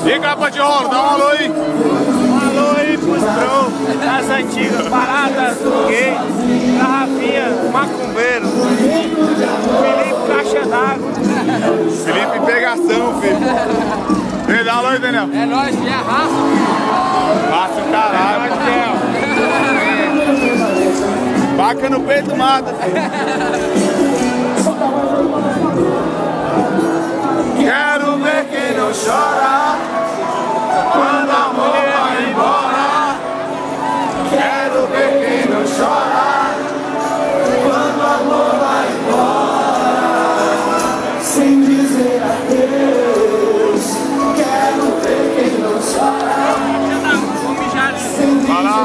E capa de rolo, dá um alô aí. Um alô aí pros bro das antigas, Paradas do Gay, Rafinha, Macumbeiro, Felipe Caixa d'Água. Felipe Pegação, filho. Vem, dá um alô aí, Daniel. É nóis, filho, arrasta. Passa o caralho, Daniel. Vaca no peito mata. Quero ver quem não chora quando o amor vai embora. Quero ver quem não chora quando o amor vai embora. Sem dizer adeus. Quero ver quem não chora. Vai lá.